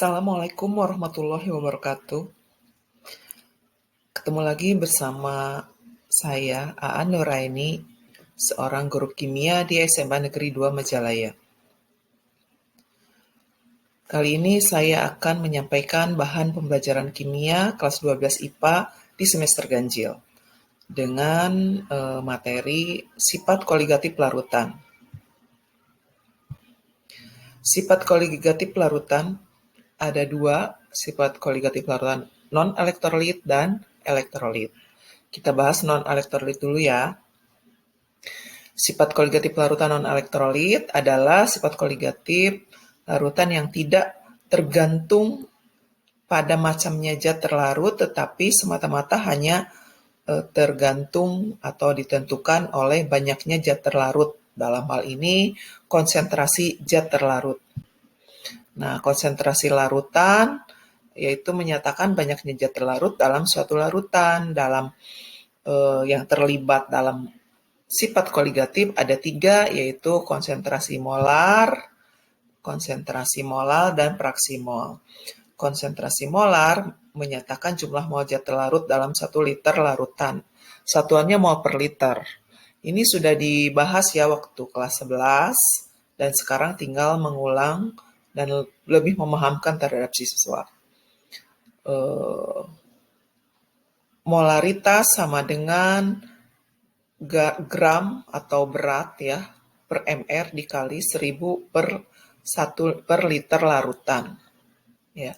Assalamualaikum warahmatullahi wabarakatuh. Ketemu lagi bersama saya, Aan Nuraini, seorang guru kimia di SMA Negeri 2 Majalaya. Kali ini saya akan menyampaikan bahan pembelajaran kimia kelas 12 IPA di semester ganjil dengan materi sifat koligatif larutan. Sifat koligatif larutan ada dua, sifat koligatif larutan non-elektrolit dan elektrolit. Kita bahas non-elektrolit dulu ya. Sifat koligatif larutan non-elektrolit adalah sifat koligatif larutan yang tidak tergantung pada macamnya zat terlarut, tetapi semata-mata hanya tergantung atau ditentukan oleh banyaknya zat terlarut. Dalam hal ini, konsentrasi zat terlarut. Nah, konsentrasi larutan yaitu menyatakan banyaknya zat terlarut dalam suatu larutan. Dalam yang terlibat dalam sifat koligatif ada tiga, yaitu konsentrasi molar, dan praksimol. Konsentrasi molar menyatakan jumlah mol zat terlarut dalam 1 liter larutan. Satuannya mol per liter. Ini sudah dibahas ya waktu kelas 11, dan sekarang tinggal mengulang dan lebih memahamkan terhadap siswa. Molaritas sama dengan gram atau berat ya per mr dikali 1000 per liter larutan ya.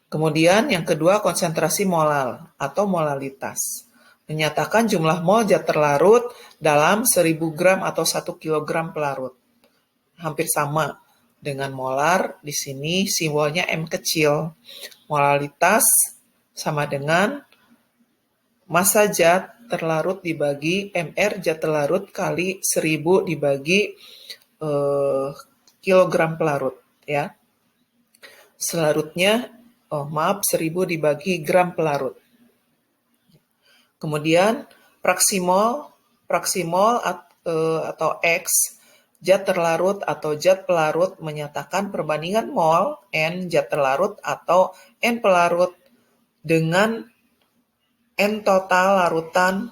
Kemudian yang kedua konsentrasi molal atau molalitas menyatakan jumlah mol zat terlarut dalam 1000 gram atau 1 kilogram pelarut. Hampir sama dengan molar, di sini simbolnya M kecil. Molalitas sama dengan massa zat terlarut dibagi mr zat terlarut kali 1000 dibagi kilogram pelarut ya. Selarutnya 1000 dibagi gram pelarut. Kemudian praksimol atau X, zat terlarut atau zat pelarut menyatakan perbandingan mol N zat terlarut atau N pelarut dengan N total larutan,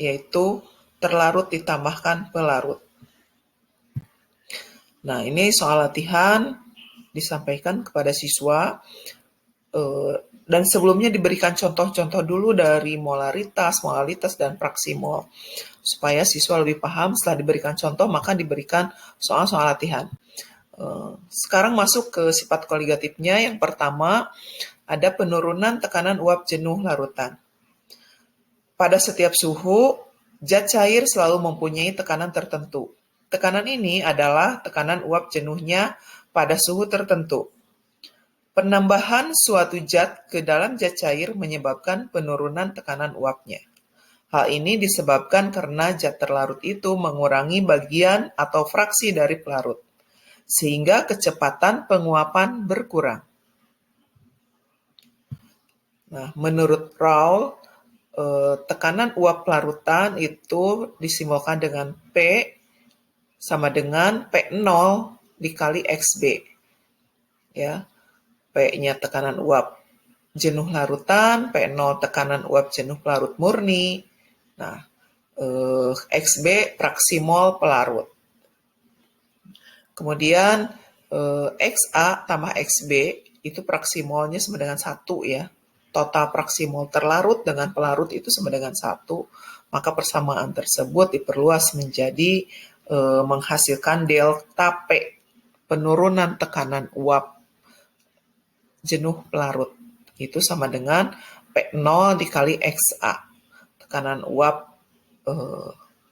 yaitu terlarut ditambahkan pelarut. Nah, ini soal latihan disampaikan kepada siswa, dan sebelumnya diberikan contoh-contoh dulu dari molaritas, dan praksimol, supaya siswa lebih paham. Setelah diberikan contoh, maka diberikan soal-soal latihan. Sekarang masuk ke sifat koligatifnya. Yang pertama, ada penurunan tekanan uap jenuh larutan. Pada setiap suhu, zat cair selalu mempunyai tekanan tertentu. Tekanan ini adalah tekanan uap jenuhnya pada suhu tertentu. Penambahan suatu zat ke dalam zat cair menyebabkan penurunan tekanan uapnya. Hal ini disebabkan karena zat terlarut itu mengurangi bagian atau fraksi dari pelarut, sehingga kecepatan penguapan berkurang. Nah, menurut Raoul, tekanan uap larutan itu disimbolkan dengan P sama dengan P0 dikali XB. Ya, P-nya tekanan uap jenuh larutan, P0 tekanan uap jenuh pelarut murni. Nah, XB praksimol pelarut. Kemudian XA tambah XB itu praksimolnya sama dengan 1 ya. Total praksimol terlarut dengan pelarut itu sama dengan 1. Maka persamaan tersebut diperluas menjadi menghasilkan delta P, penurunan tekanan uap jenuh pelarut. Itu sama dengan P0 dikali XA. Tekanan uap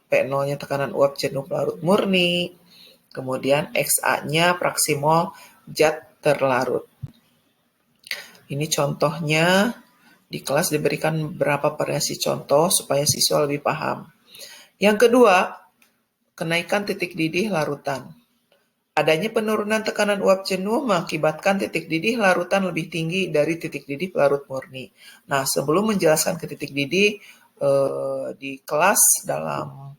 P0-nya tekanan uap jenuh pelarut murni. Kemudian XA-nya praksimol zat terlarut. Ini contohnya, di kelas diberikan beberapa variasi contoh supaya siswa lebih paham. Yang kedua, kenaikan titik didih larutan. Adanya penurunan tekanan uap jenuh mengakibatkan titik didih larutan lebih tinggi dari titik didih pelarut murni. Nah, sebelum menjelaskan ke titik didih, di kelas dalam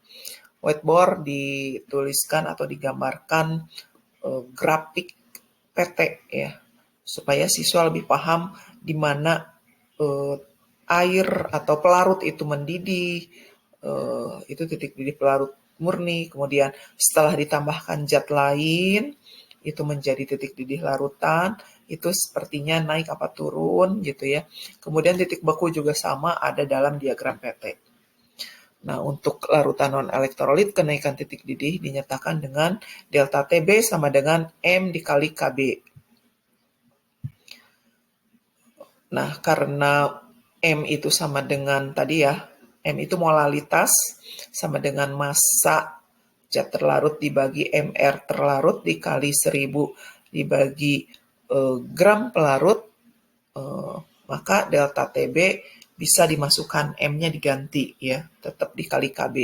whiteboard dituliskan atau digambarkan grafik PT ya. supaya siswa lebih paham di mana air atau pelarut itu mendidih, itu titik didih pelarut murni, kemudian setelah ditambahkan zat lain, itu menjadi titik didih larutan, itu sepertinya naik apa turun gitu ya. Kemudian titik beku juga sama ada dalam diagram PT. Nah, untuk larutan non-elektrolit, kenaikan titik didih dinyatakan dengan delta TB sama dengan M dikali KB. Nah, karena M itu sama dengan tadi ya, M itu molalitas sama dengan massa zat terlarut dibagi MR terlarut dikali 1000 dibagi gram pelarut, maka delta TB bisa dimasukkan M-nya diganti ya, tetap dikali KB.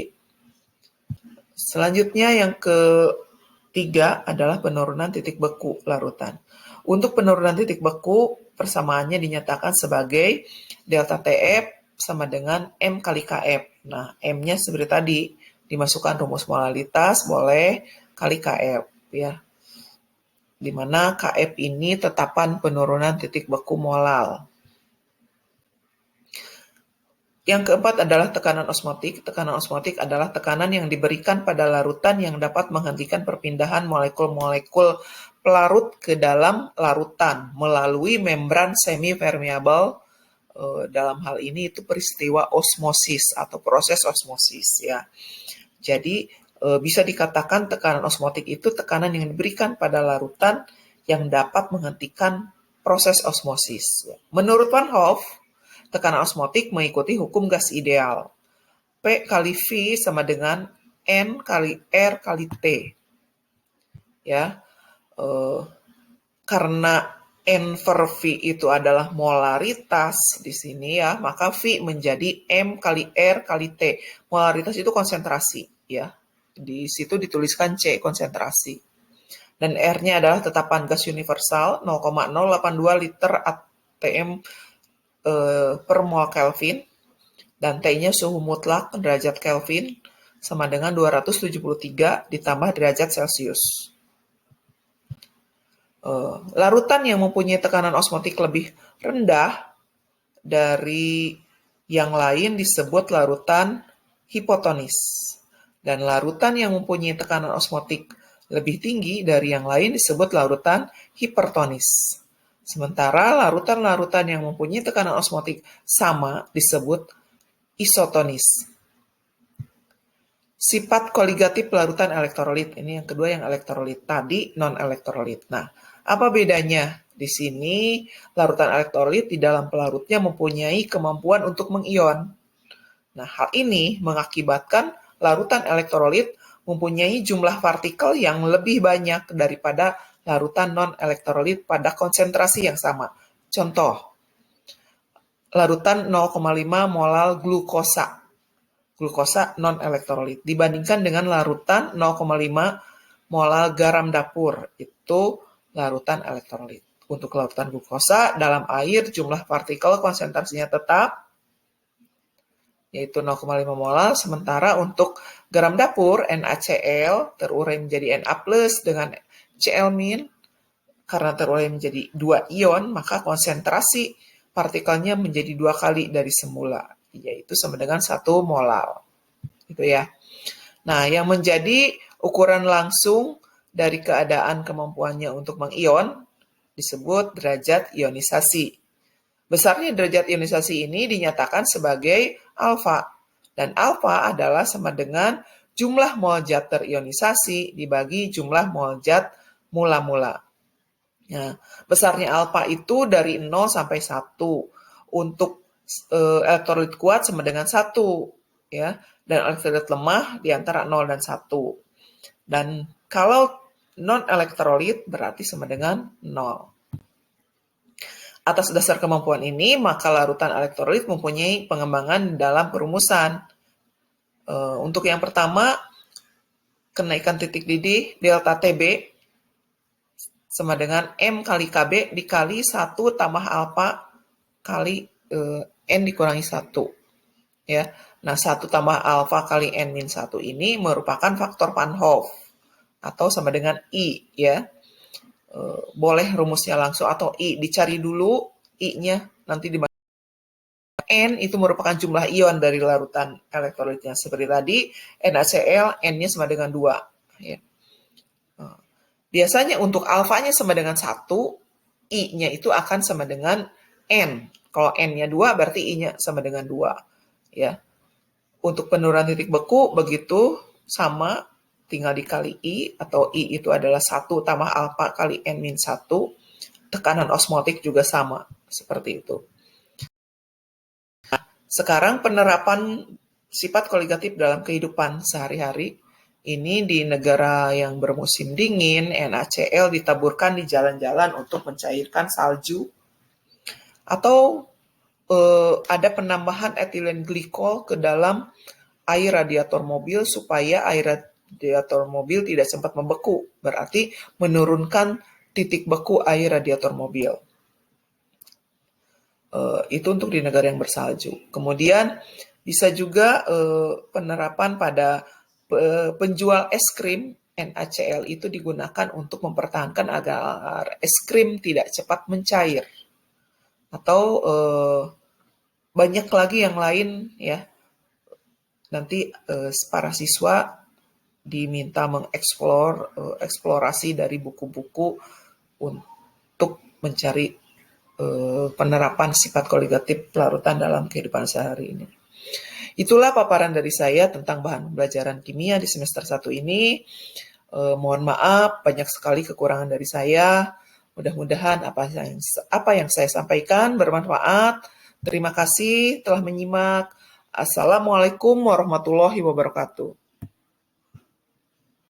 Selanjutnya yang ketiga adalah penurunan titik beku larutan. Untuk penurunan titik beku, persamaannya dinyatakan sebagai delta TF sama dengan M kali KF. Nah, M-nya seperti tadi, dimasukkan rumus molalitas, boleh kali KF ya. Di mana KF ini tetapan penurunan titik beku molal. Yang keempat adalah tekanan osmotik. Tekanan osmotik adalah tekanan yang diberikan pada larutan yang dapat menghentikan perpindahan molekul-molekul pelarut ke dalam larutan melalui membran semi-permeable. Dalam hal ini itu peristiwa osmosis atau proses osmosis ya. Jadi bisa dikatakan tekanan osmotik itu tekanan yang diberikan pada larutan yang dapat menghentikan proses osmosis. Menurut Van Hoff, tekanan osmotik mengikuti hukum gas ideal. P kali V sama dengan N kali R kali T. Ya, karena N per V itu adalah molaritas di sini ya, maka V menjadi M kali R kali T. Molaritas itu konsentrasi ya. Di situ dituliskan C, konsentrasi. Dan R-nya adalah tetapan gas universal 0,082 liter atm per mol Kelvin, dan T-nya suhu mutlak derajat Kelvin sama dengan 273 ditambah derajat Celcius. Larutan yang mempunyai tekanan osmotik lebih rendah dari yang lain disebut larutan hipotonis. Dan larutan yang mempunyai tekanan osmotik lebih tinggi dari yang lain disebut larutan hipertonis. Sementara larutan-larutan yang mempunyai tekanan osmotik sama disebut isotonis. Sifat koligatif larutan elektrolit. Ini yang kedua yang elektrolit. Tadi non-elektrolit. Nah, apa bedanya? Di sini larutan elektrolit di dalam pelarutnya mempunyai kemampuan untuk mengion. Nah, hal ini mengakibatkan larutan elektrolit mempunyai jumlah partikel yang lebih banyak daripada larutan non-elektrolit pada konsentrasi yang sama. Contoh, larutan 0,5 molal glukosa. Glukosa non-elektrolit dibandingkan dengan larutan 0,5 molal garam dapur. Itu larutan elektrolit. Untuk larutan glukosa dalam air jumlah partikel konsentrasinya tetap yaitu 0,5 molal, sementara untuk garam dapur NaCl terurai menjadi Na+ dengan Cl- karena terurai menjadi 2 ion, maka konsentrasi partikelnya menjadi 2 kali dari semula, yaitu sama dengan 1 molal. Gitu ya. Nah, yang menjadi ukuran langsung dari keadaan kemampuannya untuk mengion disebut derajat ionisasi. Besarnya derajat ionisasi ini dinyatakan sebagai alfa, dan alfa adalah sama dengan jumlah mol zat terionisasi dibagi jumlah mol zat mula-mula. Nah, besarnya alfa itu dari 0 sampai 1. Untuk elektrolit kuat sama dengan 1, ya, dan elektrolit lemah di antara 0 dan 1. Dan kalau non-elektrolit berarti sama dengan 0. Atas dasar kemampuan ini, maka larutan elektrolit mempunyai pengembangan dalam perumusan. Untuk yang pertama, kenaikan titik didih delta TB sama dengan M kali KB dikali 1 tambah alfa kali N dikurangi 1. Ya. Nah, 1 tambah alfa kali N-1 ini merupakan faktor Van Hoff atau sama dengan I. Ya. boleh rumusnya langsung atau I. Dicari dulu I-nya, nanti di N itu merupakan jumlah ion dari larutan elektrolitnya. Seperti tadi, NaCl, N-nya sama dengan 2. Ya. Biasanya untuk alfanya sama dengan 1, I-nya itu akan sama dengan N. Kalau N-nya 2, berarti I-nya sama dengan 2. Ya. Untuk penurunan titik beku, begitu sama, tinggal dikali I, atau I itu adalah 1 tambah alfa kali N-1. Tekanan osmotik juga sama, seperti itu. Sekarang penerapan sifat koligatif dalam kehidupan sehari-hari. Ini di negara yang bermusim dingin, NaCl ditaburkan di jalan-jalan untuk mencairkan salju. Atau ada penambahan etilen glikol ke dalam air radiator mobil supaya air radiator mobil tidak sempat membeku. Berarti menurunkan titik beku air radiator mobil. Itu untuk di negara yang bersalju. Kemudian bisa juga penerapan pada penjual es krim NaCl itu digunakan untuk mempertahankan agar es krim tidak cepat mencair. Atau banyak lagi yang lain ya. Nanti para siswa diminta mengeksplorasi dari buku-buku untuk mencari penerapan sifat koligatif larutan dalam kehidupan sehari ini. Itulah paparan dari saya tentang bahan pembelajaran kimia di semester 1 ini. Mohon maaf, banyak sekali kekurangan dari saya. Mudah-mudahan apa yang saya sampaikan bermanfaat. Terima kasih telah menyimak. Assalamualaikum warahmatullahi wabarakatuh.